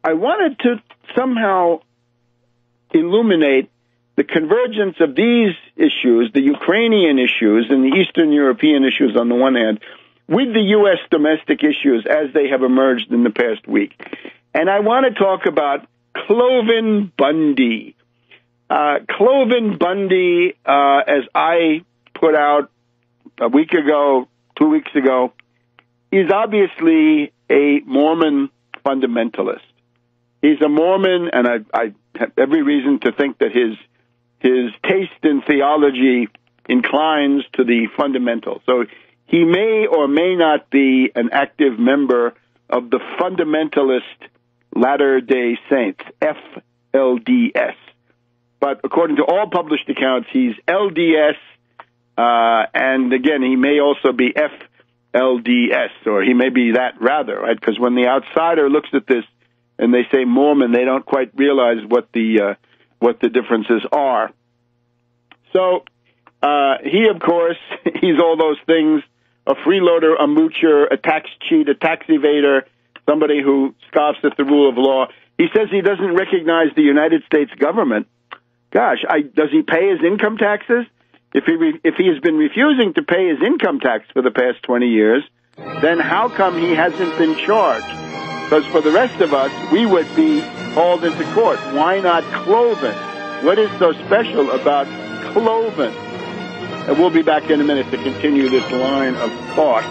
I wanted to somehow illuminate the convergence of these issues, the Ukrainian issues and the Eastern European issues on the one hand, with the U.S. domestic issues as they have emerged in the past week. And I want to talk about Cliven Bundy. Cliven Bundy, as I put out a week ago, 2 weeks ago, is obviously a Mormon fundamentalist. He's a Mormon, and I have every reason to think that his taste in theology inclines to the fundamental. So he may or may not be an active member of the Fundamentalist Latter-day Saints, FLDS. But according to all published accounts, he's LDS, and again, he may also be FLDS, or he may be that rather, right? Because when the outsider looks at this and they say Mormon, they don't quite realize what the differences are. So he, of course, he's all those things: a freeloader, a moocher, a tax cheat, a tax evader, somebody who scoffs at the rule of law. He says he doesn't recognize the United States government. Gosh, does he pay his income taxes? If he has been refusing to pay his income tax for the past 20 years, then how come he hasn't been charged? Because for the rest of us, we would be hauled into court. Why not Cliven? What is so special about Cliven? And we'll be back in a minute to continue this line of thought.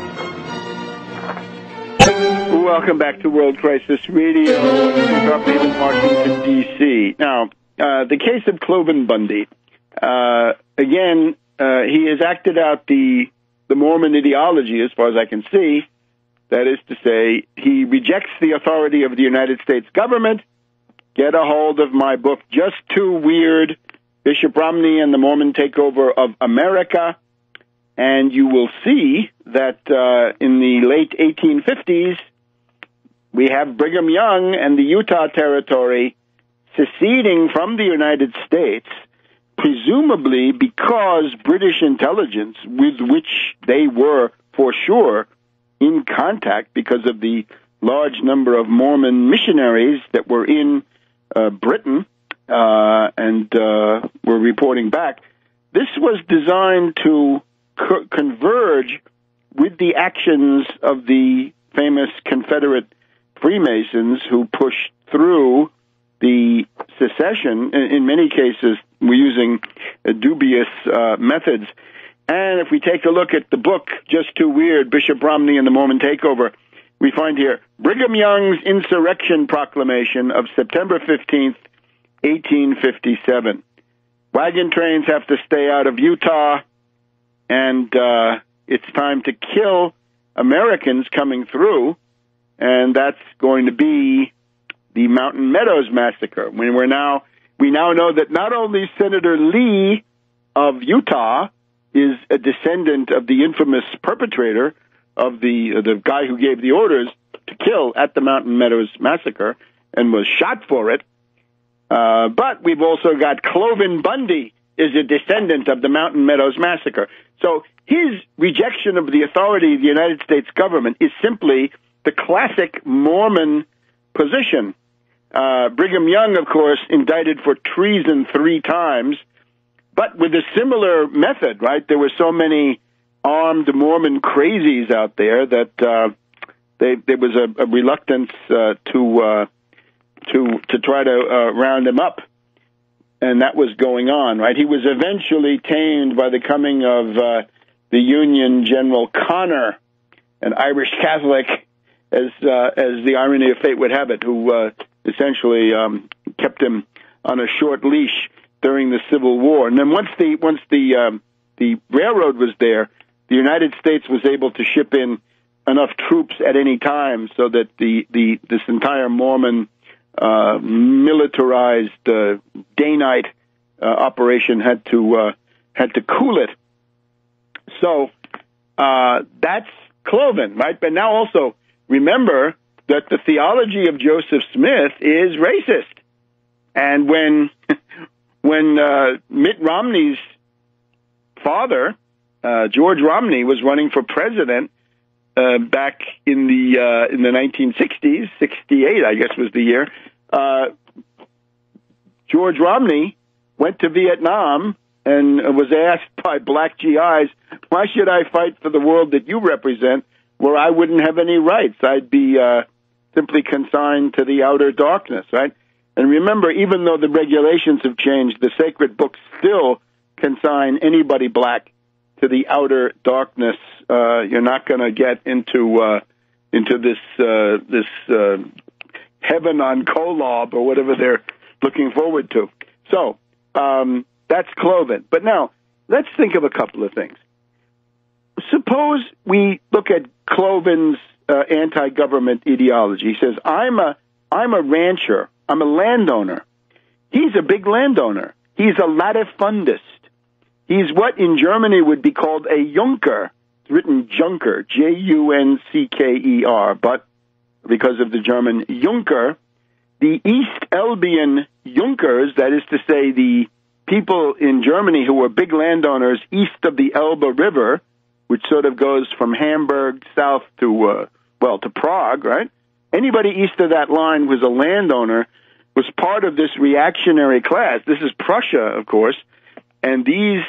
Welcome back to World Crisis Radio, in Washington, D.C. Now, the case of Cliven Bundy. Again, he has acted out the Mormon ideology, as far as I can see. That is to say, he rejects the authority of the United States government. Get a hold of my book, Just Too Weird, Bishop Romney and the Mormon Takeover of America, and you will see that in the late 1850s, we have Brigham Young and the Utah Territory seceding from the United States, presumably because British intelligence, with which they were for sure in contact because of the large number of Mormon missionaries that were in Britain and were reporting back. This was designed to converge with the actions of the famous Confederate Freemasons who pushed through the secession. In many cases, we're using dubious methods. And if we take a look at the book, Just Too Weird, Bishop Romney and the Mormon Takeover, we find here Brigham Young's Insurrection Proclamation of September 15th, 1857. Wagon trains have to stay out of Utah, and it's time to kill Americans coming through, and that's going to be the Mountain Meadows Massacre. We now know that not only Senator Lee of Utah is a descendant of the infamous perpetrator of the guy who gave the orders to kill at the Mountain Meadows Massacre and was shot for it, but we've also got Cliven Bundy is a descendant of the Mountain Meadows Massacre. So his rejection of the authority of the United States government is simply the classic Mormon position. Brigham Young, of course, indicted for treason 3 times, but with a similar method, right? There were so many armed Mormon crazies out there that there was a reluctance to try to round him up, and that was going on, right? He was eventually tamed by the coming of the Union General Connor, an Irish Catholic, as the irony of fate would have it, who essentially kept him on a short leash during the Civil War. And then once the railroad was there, the United States was able to ship in enough troops at any time so that this entire Mormon militarized day-night operation had to cool it. So that's Cliven, right? But now also remember that the theology of Joseph Smith is racist. And when Mitt Romney's father, George Romney, was running for president, back in the 1960s, 68, I guess was the year. George Romney went to Vietnam and was asked by black GIs, why should I fight for the world that you represent where I wouldn't have any rights? I'd be simply consigned to the outer darkness, right? And remember, even though the regulations have changed, the sacred books still consign anybody black to the outer darkness. You're not going to get into this heaven on Kolob or whatever they're looking forward to. So that's Cliven. But now let's think of a couple of things. Suppose we look at Cliven's anti-government ideology. He says, I'm a rancher. I'm a landowner. He's a big landowner. He's a latifundist. He's what in Germany would be called a Junker. It's written Junker, Juncker, but because of the German Junker, the East Elbian Junkers, that is to say the people in Germany who were big landowners east of the Elbe River, which sort of goes from Hamburg south to Prague, right? Anybody east of that line was a landowner, was part of this reactionary class. This is Prussia, of course, and these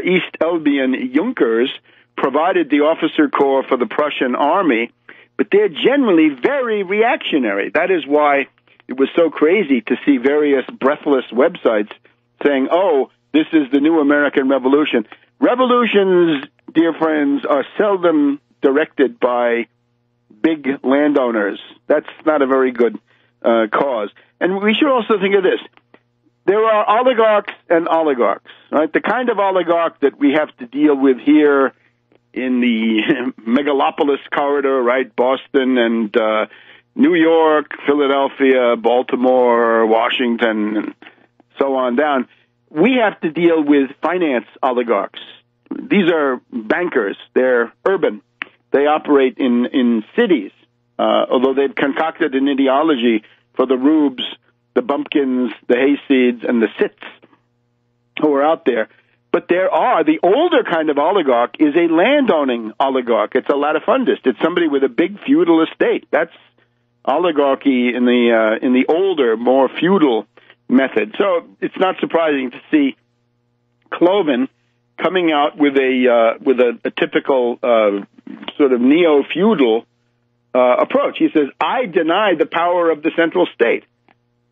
East Elbian Junkers provided the officer corps for the Prussian army, but they're generally very reactionary. That is why it was so crazy to see various breathless websites saying, oh, this is the new American Revolution. Revolutions, dear friends, are seldom directed by big landowners. That's not a very good cause. And we should also think of this. There are oligarchs and oligarchs, right? The kind of oligarch that we have to deal with here in the megalopolis corridor, right? Boston and New York, Philadelphia, Baltimore, Washington, and so on down. We have to deal with finance oligarchs. These are bankers. They're urban. They operate in cities, although they've concocted an ideology for the rubes, the bumpkins, the hayseeds, and the sits who are out there. But the older kind of oligarch is a landowning oligarch. It's a latifundist. It's somebody with a big feudal estate. That's oligarchy in the older, more feudal method. So it's not surprising to see Cliven coming out with a typical sort of neo-feudal approach. He says, I deny the power of the central state.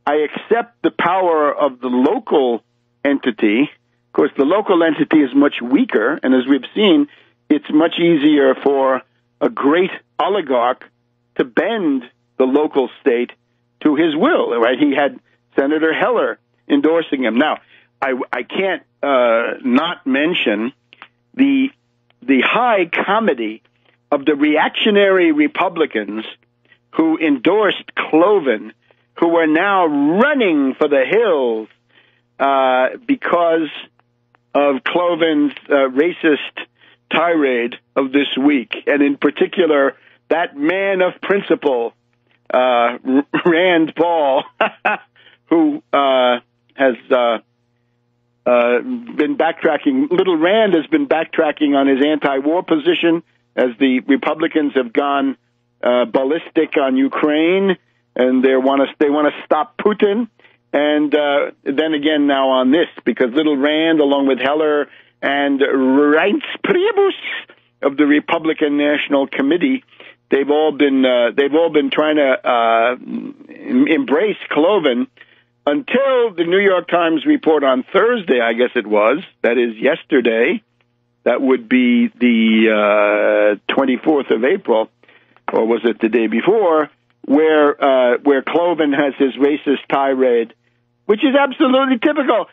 I accept the power of the local entity. Of course, the local entity is much weaker, and as we've seen, it's much easier for a great oligarch to bend the local state to his will, right? He had Senator Heller endorsing him. Now, I can't not mention the high comedy of the reactionary Republicans who endorsed Cliven, who are now running for the hills because of Cliven's racist tirade of this week, and in particular, that man of principle, Rand Paul, who has been backtracking. Little Rand has been backtracking on his anti-war position as the Republicans have gone ballistic on Ukraine, and they want to stop Putin. And then again now on this, because Little Rand, along with Heller and Rense of the Republican National Committee, they've all been trying to embrace Cliven until the New York Times report on Thursday, I guess it was, that is yesterday, that would be the 24th of April, or was it the day before, where Cliven has his racist tirade, which is absolutely typical.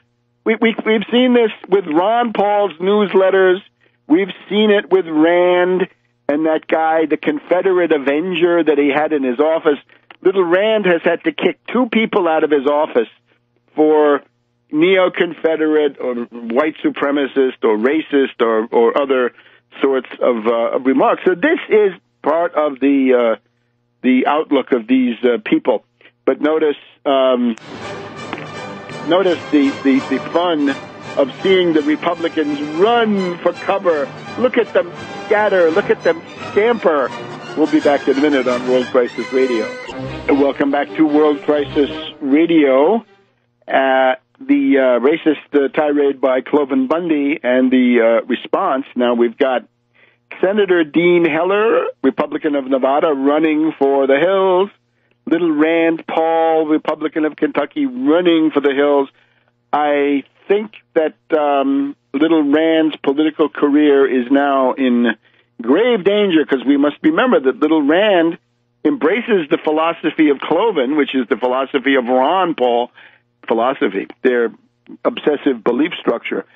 We've seen this with Ron Paul's newsletters. We've seen it with Rand and that guy, the Confederate Avenger that he had in his office. Little Rand has had to kick two people out of his office for neo-Confederate or white supremacist or racist or other sorts of remarks. So this is part of the outlook of these people. But notice the fun of seeing the Republicans run for cover. Look at them scatter. Look at them scamper We'll be back in a minute on World Crisis Radio. Welcome back to World Crisis Radio. The racist tirade by Cliven Bundy and the response. Now we've got Senator Dean Heller, Republican of Nevada, running for the Hills. Little Rand Paul, Republican of Kentucky, running for the Hills. I think that Little Rand's political career is now in grave danger, because we must remember that Little Rand embraces the philosophy of Cliven, which is the philosophy of Ron Paul philosophy, their obsessive belief structure,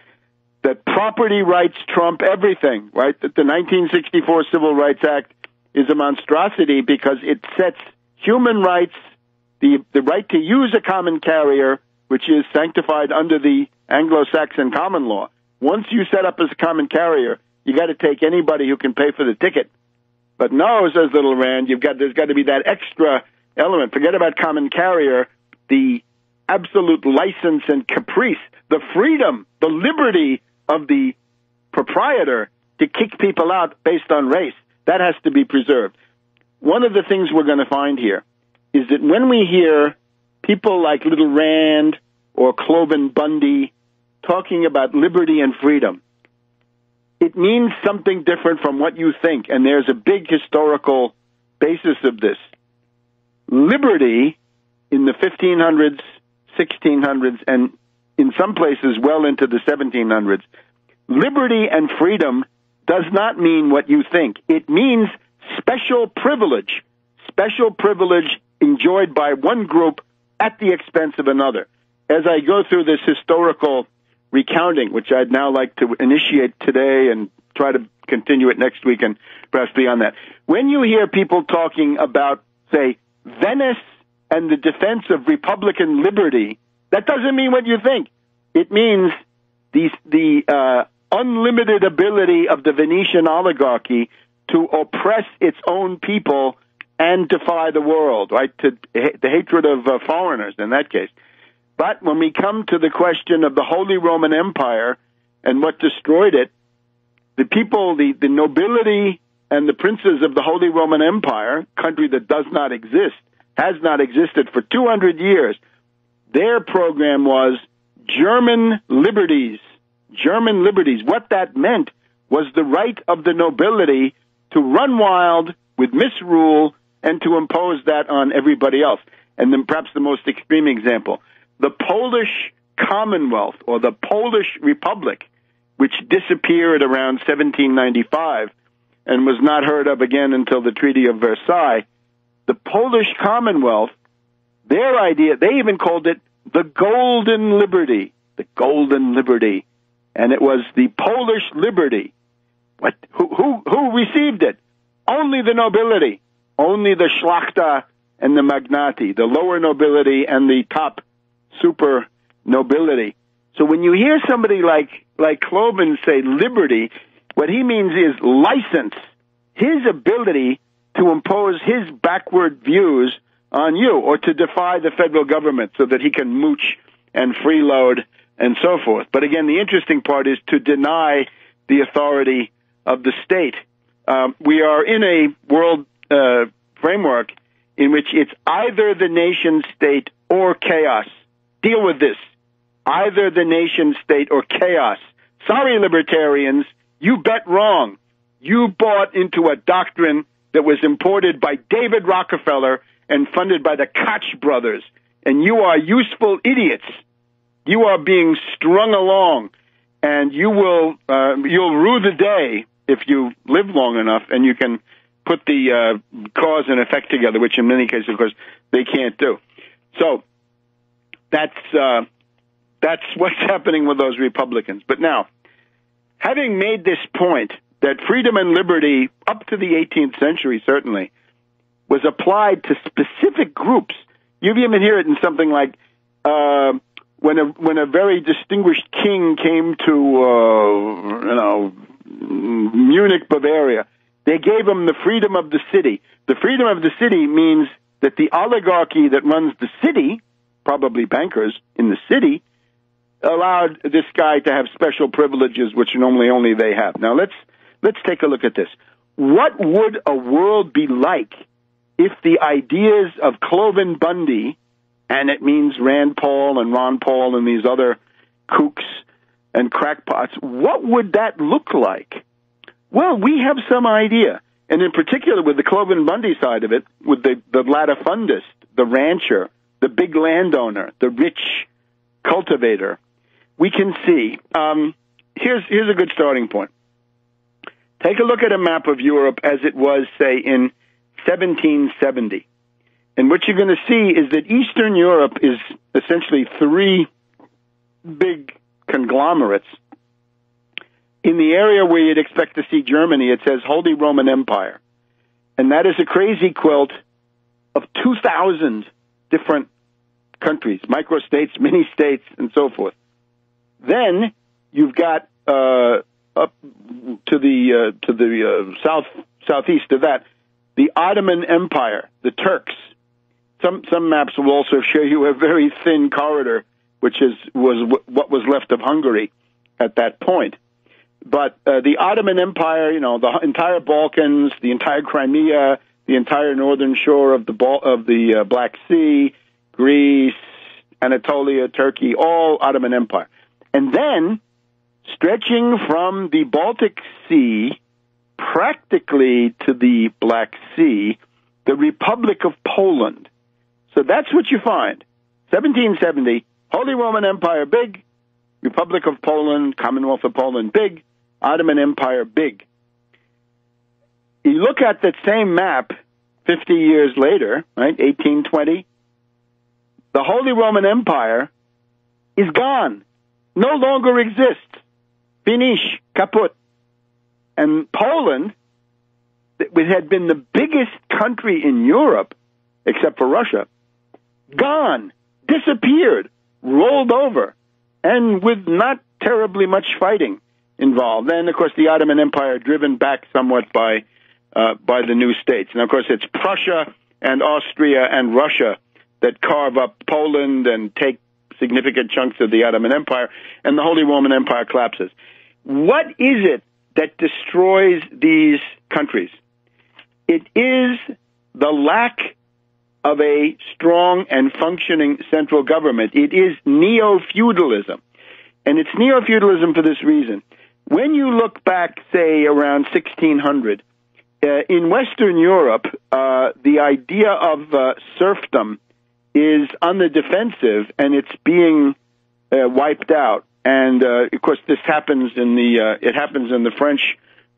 that property rights trump everything, right? That the 1964 Civil Rights Act is a monstrosity because it sets human rights, the right to use a common carrier, which is sanctified under the Anglo-Saxon common law. Once you set up as a common carrier, you got to take anybody who can pay for the ticket. But no, says Little Rand, there's got to be that extra element. Forget about common carrier, the absolute license and caprice, the freedom, the liberty of the proprietor to kick people out based on race. That has to be preserved. One of the things we're going to find here is that when we hear people like Little Rand or Cliven Bundy talking about liberty and freedom, it means something different from what you think, and there's a big historical basis of this. Liberty in the 1500s, 1600s, and in some places well into the 1700s, liberty and freedom does not mean what you think. It means special privilege enjoyed by one group at the expense of another. As I go through this historical recounting, which I'd now like to initiate today and try to continue it next week and perhaps beyond that. When you hear people talking about, say, Venice and the defense of Republican liberty, that doesn't mean what you think. It means the unlimited ability of the Venetian oligarchy to oppress its own people and defy the world, right? To the hatred of foreigners in that case. But when we come to the question of the Holy Roman Empire and what destroyed it, the people, the nobility and the princes of the Holy Roman Empire, country that does not exist, has not existed for 200 years, their program was German liberties. German liberties. What that meant was the right of the nobility to run wild with misrule and to impose that on everybody else. And then perhaps the most extreme example, the Polish Commonwealth or the Polish Republic, which disappeared around 1795 and was not heard of again until the Treaty of Versailles. The Polish Commonwealth, their idea, they even called it the Golden Liberty, the Golden Liberty. And it was the Polish liberty. What? Who received it? Only the nobility, only the Schlachta and the Magnati, the lower nobility and the top super nobility. So when you hear somebody like Cliven say liberty, what he means is license, his ability to impose his backward views on you or to defy the federal government so that he can mooch and freeload and so forth. But again, the interesting part is to deny the authority of the state. We are in a world framework in which it's either the nation state or chaos. Deal with this. Either the nation state or chaos. Sorry, libertarians, you bet wrong. You bought into a doctrine that was imported by David Rockefeller and funded by the Koch brothers, and you are useful idiots. You are being strung along, and you'll rue the day if you live long enough and you can put the cause and effect together, which in many cases, of course, they can't do. So that's what's happening with those Republicans. But now, having made this point that freedom and liberty, up to the 18th century certainly, was applied to specific groups. You even hear it in something like when a very distinguished king came to Munich, Bavaria, they gave him the freedom of the city. The freedom of the city means that the oligarchy that runs the city, probably bankers in the city, allowed this guy to have special privileges, which normally only they have. Now let's take a look at this. what would a world be like if the ideas of Cliven Bundy, and it means Rand Paul and Ron Paul and these other kooks and crackpots, what would that look like? Well, we have some idea. And in particular, with the Cliven Bundy side of it, with the latifundist, the rancher, the big landowner, the rich cultivator, we can see. Here's a good starting point. Take a look at a map of Europe as it was, say, in 1770. And what you're going to see is that Eastern Europe is essentially three big conglomerates. In the area where you'd expect to see Germany, it says Holy Roman Empire. And that is a crazy quilt of 2,000 different countries, microstates, mini-states, and so forth. Then you've got up to the southeast of that, the Ottoman Empire, the Turks. Some maps will also show you a very thin corridor, which was what was left of Hungary at that point. But the Ottoman Empire, the entire Balkans, the entire Crimea, the entire northern shore of the Black Sea, Greece, Anatolia, Turkey, all Ottoman Empire. And then, stretching from the Baltic Sea practically to the Black Sea, the Republic of Poland. So that's what you find. 1770, Holy Roman Empire, big. Republic of Poland, Commonwealth of Poland, big. Ottoman Empire, big. You look at that same map 50 years later, right, 1820, the Holy Roman Empire is gone, no longer exists. Finish, kaput. And Poland, which had been the biggest country in Europe, except for Russia, gone, disappeared, rolled over, and with not terribly much fighting involved. Then, of course, the Ottoman Empire driven back somewhat by the new states. And, of course, it's Prussia and Austria and Russia that carve up Poland and take significant chunks of the Ottoman Empire, and the Holy Roman Empire collapses. What is it that destroys these countries? It is the lack of a strong and functioning central government. It is neo-feudalism. And it's neo-feudalism for this reason. When you look back, say, around 1600, in Western Europe, the idea of serfdom is on the defensive, and it's being wiped out. And of course, this happens in the French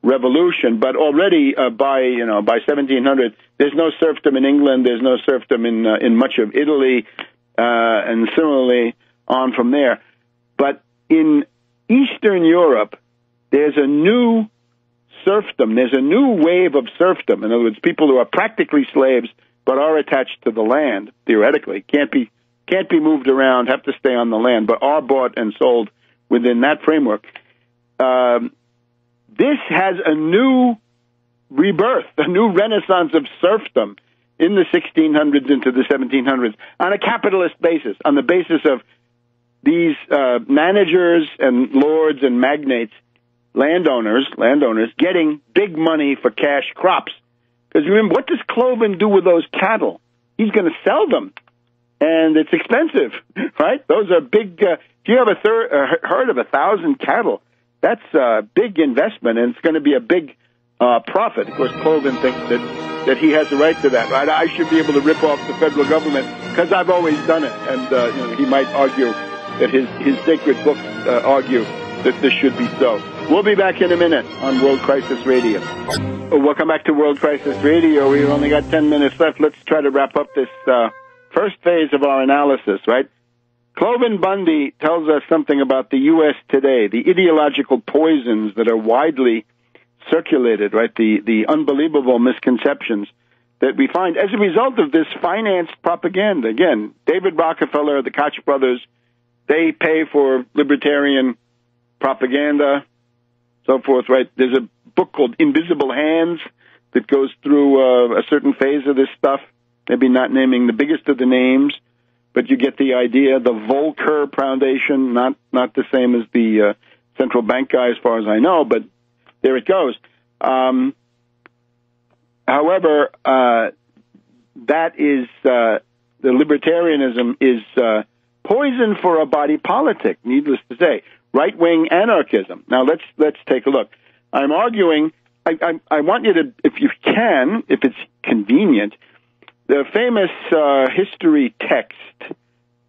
Revolution. But already by 1700, there's no serfdom in England. There's no serfdom in much of Italy, and similarly on from there. But in Eastern Europe, there's a new serfdom. There's a new wave of serfdom. In other words, people who are practically slaves but are attached to the land, theoretically, can't be moved around, have to stay on the land, but are bought and sold within that framework. This has a new rebirth, a new renaissance of serfdom in the 1600s into the 1700s on a capitalist basis, on the basis of these managers and lords and magnates, landowners getting big money for cash crops. Because remember, what does Cliven do with those cattle? He's going to sell them, and it's expensive, right? Those are big. If you have a herd of 1,000 cattle, that's a big investment, and it's going to be a big profit. Of course, Cliven thinks that he has the right to that, right? I should be able to rip off the federal government because I've always done it, and he might argue that his sacred books argue that this should be so. We'll be back in a minute on World Crisis Radio. Welcome back to World Crisis Radio. We've only got 10 minutes left. Let's try to wrap up this first phase of our analysis, right? Cliven Bundy tells us something about the U.S. today, the ideological poisons that are widely circulated, right? The unbelievable misconceptions that we find as a result of this financed propaganda. Again, David Rockefeller, the Koch brothers, they pay for libertarian propaganda, so forth, right? There's a book called Invisible Hands that goes through a certain phase of this stuff, maybe not naming the biggest of the names, but you get the idea. The Volcker Foundation, not the same as the central bank guy as far as I know, but there it goes. However, that is the libertarianism is poison for a body politic. Needless to say, right-wing anarchism. Now let's take a look. I'm arguing. I want you to, if you can, if it's convenient, the famous history text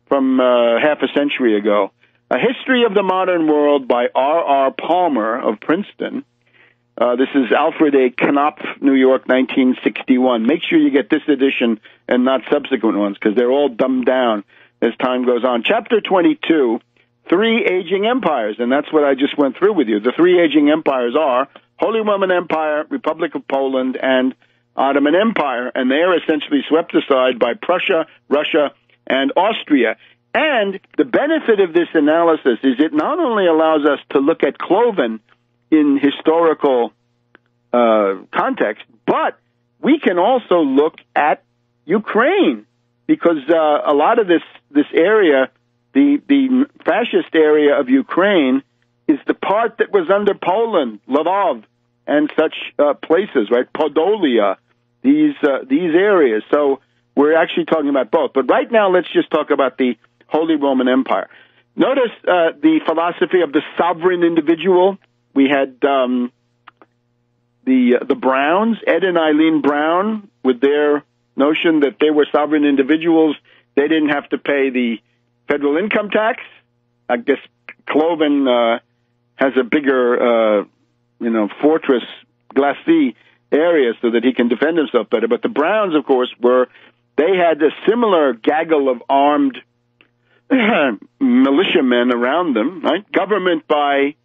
from half a century ago, A History of the Modern World by R.R. Palmer of Princeton. This is Alfred A. Knopf, New York, 1961. Make sure you get this edition and not subsequent ones, because they're all dumbed down as time goes on. Chapter 22, Three Aging Empires, and that's what I just went through with you. The three aging empires are Holy Roman Empire, Republic of Poland, and Ottoman Empire, and they are essentially swept aside by Prussia, Russia, and Austria. And the benefit of this analysis is it not only allows us to look at Cliven in historical context, but we can also look at Ukraine, because a lot of this area, the fascist area of Ukraine, is the part that was under Poland, Lvov, and such places, right? Podolia, these areas. So we're actually talking about both. But right now, let's just talk about the Holy Roman Empire. Notice the philosophy of the sovereign individual. We had the Browns, Ed and Eileen Brown, with their notion that they were sovereign individuals. They didn't have to pay the federal income tax. I guess Cliven has a bigger, fortress, glacis area so that he can defend himself better. But the Browns, of course, they had a similar gaggle of armed militiamen around them, right? Government by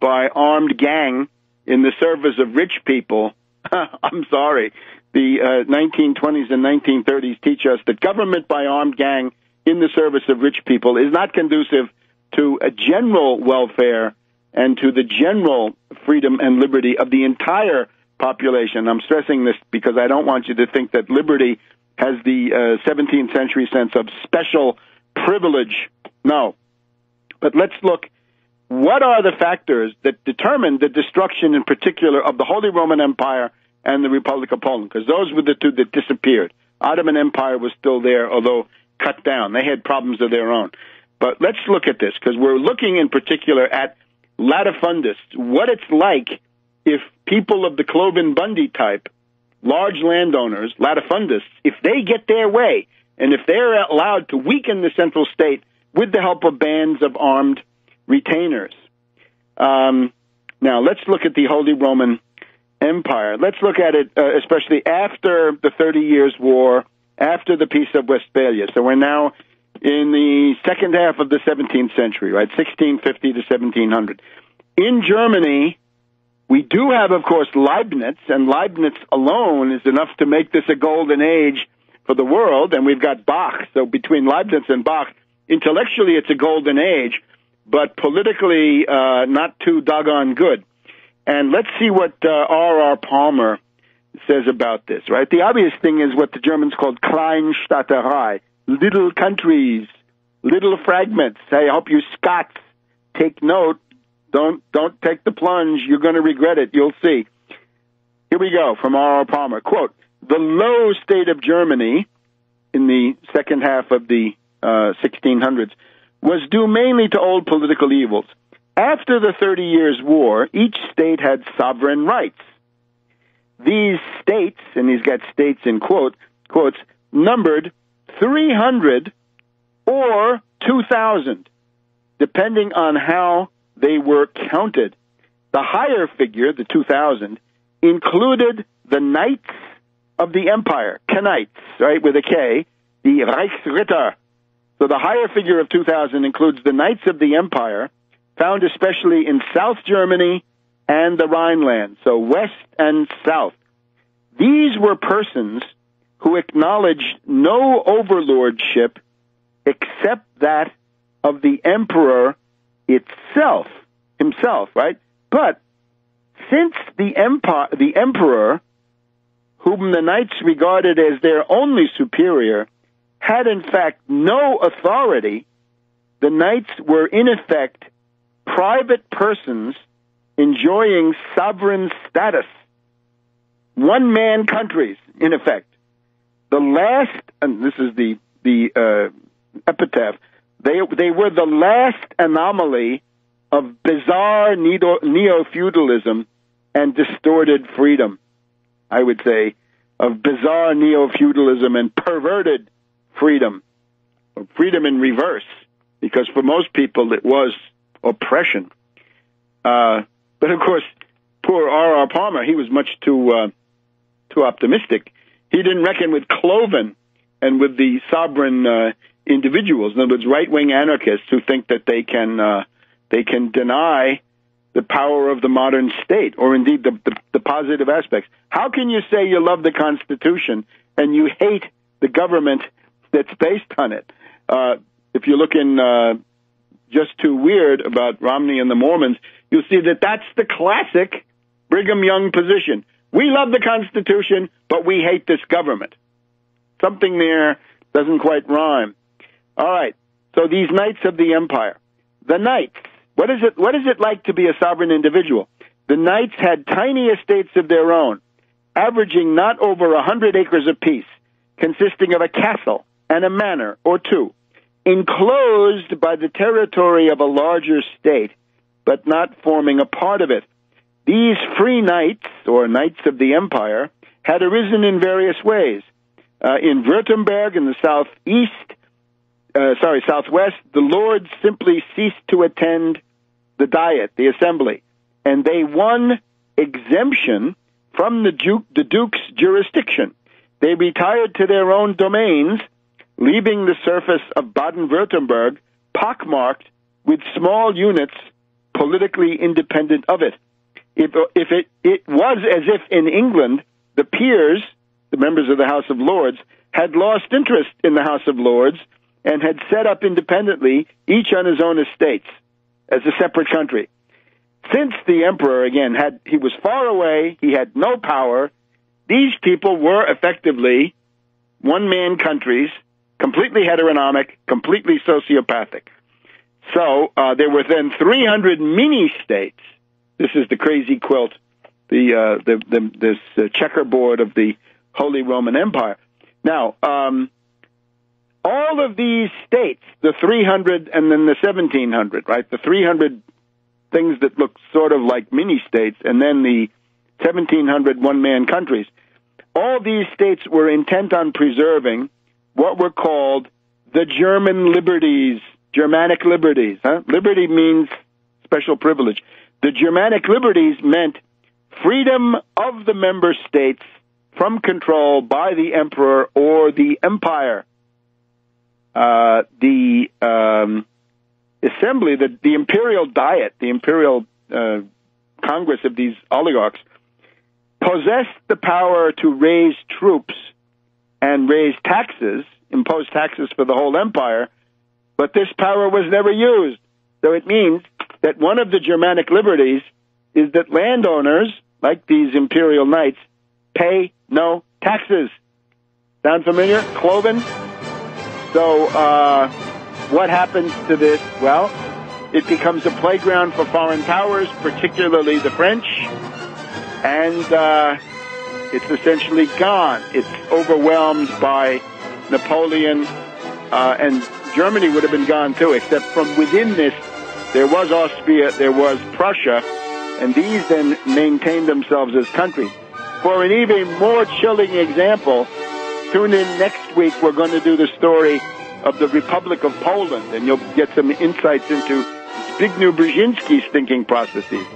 armed gang in the service of rich people. I'm sorry. The 1920s and 1930s teach us that government by armed gang in the service of rich people is not conducive to a general welfare and to the general freedom and liberty of the entire population. I'm stressing this because I don't want you to think that liberty has the 17th century sense of special privilege. No. But let's look. What are the factors that determined the destruction in particular of the Holy Roman Empire and the Republic of Poland? Because those were the two that disappeared. Ottoman Empire was still there, although cut down. They had problems of their own. But let's look at this, because we're looking in particular at latifundists, what it's like if people of the Cliven Bundy type, large landowners, latifundists, if they get their way, and if they're allowed to weaken the central state with the help of bands of armed retainers. Now, let's look at the Holy Roman Empire. Let's look at it especially after the 30 Years' War, after the Peace of Westphalia. So we're now in the second half of the 17th century, right, 1650 to 1700. In Germany, we do have, of course, Leibniz, and Leibniz alone is enough to make this a golden age for the world, and we've got Bach. So between Leibniz and Bach, intellectually it's a golden age, but politically not too doggone good. And let's see what R.R. Palmer says about this, right? The obvious thing is what the Germans called Kleinstaaterei, little countries, little fragments. I hope you Scots take note. Don't take the plunge. You're going to regret it. You'll see. Here we go from R.R. Palmer. Quote, the low state of Germany in the second half of the 1600s was due mainly to old political evils. After the 30 Years' War, each state had sovereign rights. These states, and he's got states in quotes, numbered 300 or 2,000, depending on how they were counted. The higher figure, the 2,000, included the knights of the empire, Knights, right, with a K, the Reichsritter. So the higher figure of 2,000 includes the knights of the empire, found especially in South Germany and the Rhineland, so west and south. These were persons who acknowledged no overlordship except that of the emperor himself, right? But since the emperor, whom the knights regarded as their only superior, had in fact no authority, the knights were in effect private persons enjoying sovereign status. one-man countries, in effect. The last, and this is the epitaph, they were the last anomaly of bizarre neo-feudalism and distorted freedom, I would say, of bizarre neo-feudalism and perverted freedom, or freedom in reverse, because for most people it was oppression. But of course, poor R.R. Palmer, he was much too optimistic. He didn't reckon with Cliven and with the sovereign individuals, in other words, right-wing anarchists who think that they can deny the power of the modern state, or indeed the positive aspects. How can you say you love the Constitution and you hate the government that's based on it? If you look in Just Too Weird about Romney and the Mormons, you'll see that that's the classic Brigham Young position. We love the Constitution, but we hate this government. Something there doesn't quite rhyme. All right, so these knights of the empire. The knights, what is it like to be a sovereign individual? The knights had tiny estates of their own, averaging not over 100 acres apiece, consisting of a castle and a manor or two, enclosed by the territory of a larger state, but not forming a part of it. These free knights, or knights of the empire, had arisen in various ways. In Württemberg, in the southwest, the lords simply ceased to attend the diet, the assembly, and they won exemption from the duke's jurisdiction. They retired to their own domains, leaving the surface of Baden-Württemberg pockmarked with small units politically independent of it. It was as if in England, the peers, the members of the House of Lords, had lost interest in the House of Lords and had set up independently, each on his own estates, as a separate country. Since the emperor, again, he was far away, he had no power, these people were effectively one-man countries, completely heteronomic, completely sociopathic. So there were then 300 mini-states. This is the crazy quilt, this checkerboard of the Holy Roman Empire. Now, all of these states, the 300 and then the 1700, right? The 300 things that look sort of like mini-states, and then the 1700 one-man countries. All these states were intent on preserving what were called the German liberties, Germanic liberties. Liberty means special privilege. The Germanic liberties meant freedom of the member states from control by the emperor or the empire. The assembly, the imperial diet, the imperial congress of these oligarchs, possessed the power to raise troops and raise taxes, impose taxes for the whole empire, but this power was never used. So it means that one of the Germanic liberties is that landowners, like these imperial knights, pay no taxes. Sound familiar? Cloven? So what happens to this? Well, it becomes a playground for foreign powers, particularly the French, and it's essentially gone. It's overwhelmed by Napoleon, and Germany would have been gone too, except from within this, there was Austria, there was Prussia, and these then maintained themselves as countries. For an even more chilling example, tune in next week. We're going to do the story of the Republic of Poland, and you'll get some insights into Zbigniew Brzezinski's thinking processes.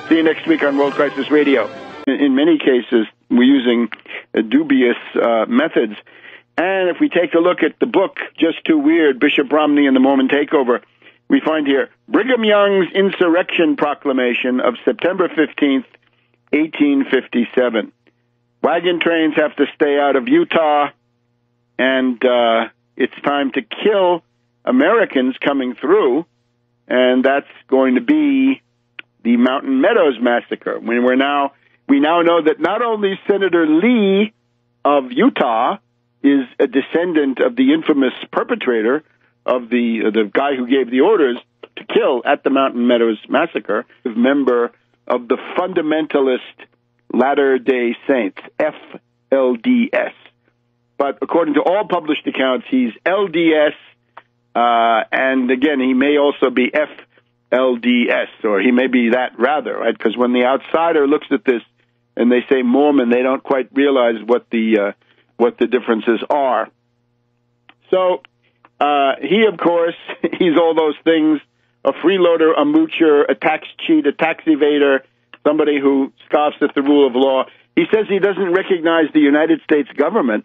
See you next week on World Crisis Radio. In many cases, we're using dubious methods. And if we take a look at the book, Just Too Weird, Bishop Romney and the Mormon Takeover, we find here Brigham Young's Insurrection Proclamation of September 15th, 1857. Wagon trains have to stay out of Utah, and it's time to kill Americans coming through, and that's going to be the Mountain Meadows Massacre. We now know that not only Senator Lee of Utah is a descendant of the infamous perpetrator of the guy who gave the orders to kill at the Mountain Meadows Massacre, a member of the fundamentalist Latter-day Saints, FLDS. But according to all published accounts, he's LDS, and again, he may also be FLDS, or he may be that rather, right? Because when the outsider looks at this and they say Mormon, they don't quite realize what the differences are. So he, of course, he's all those things: a freeloader, a moocher, a tax cheat, a tax evader, somebody who scoffs at the rule of law. He says he doesn't recognize the United States government.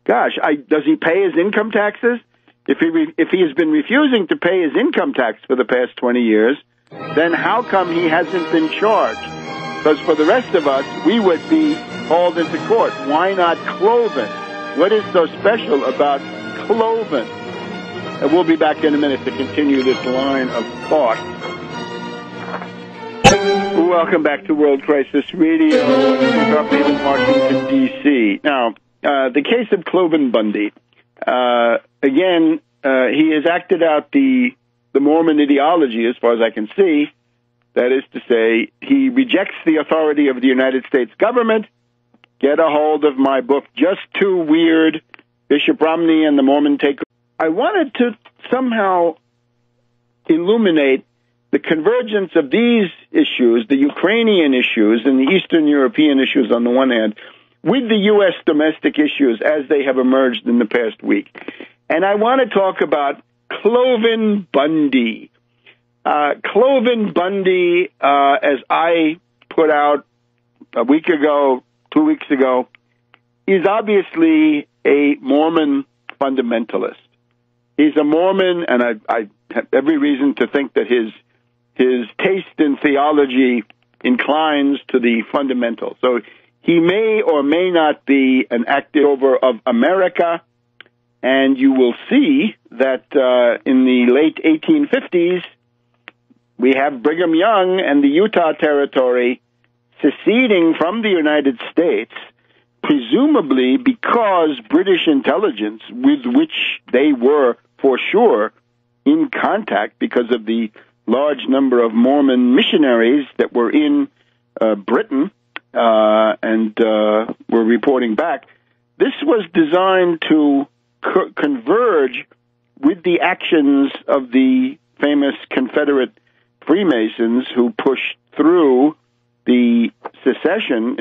Gosh, does he pay his income taxes? If he has been refusing to pay his income tax for the past 20 years, then how come he hasn't been charged? Because for the rest of us, we would be hauled into court. Why not Cliven? What is so special about Cliven? And we'll be back in a minute to continue this line of thought. Welcome back to World Crisis Radio. I'm in Washington, D.C. Now, the case of Cliven Bundy. Again, he has acted out the Mormon ideology, as far as I can see. That is to say, he rejects the authority of the United States government. Get a hold of my book, Just Too Weird, Bishop Romney and the Mormon Takeover. I wanted to somehow illuminate the convergence of these issues, the Ukrainian issues and the Eastern European issues on the one hand, with the U.S. domestic issues as they have emerged in the past week. And I want to talk about Cliven Bundy. Cliven Bundy, as I put out a week ago, 2 weeks ago, is obviously a Mormon fundamentalist. He's a Mormon, and I have every reason to think that his taste in theology inclines to the fundamental. So he may or may not be an active over of America, and you will see that in the late 1850s, we have Brigham Young and the Utah Territory seceding from the United States, presumably because British intelligence, with which they were for sure in contact because of the large number of Mormon missionaries that were in Britain and were reporting back. This was designed to converge with the actions of the famous Confederate Freemasons who pushed through the secession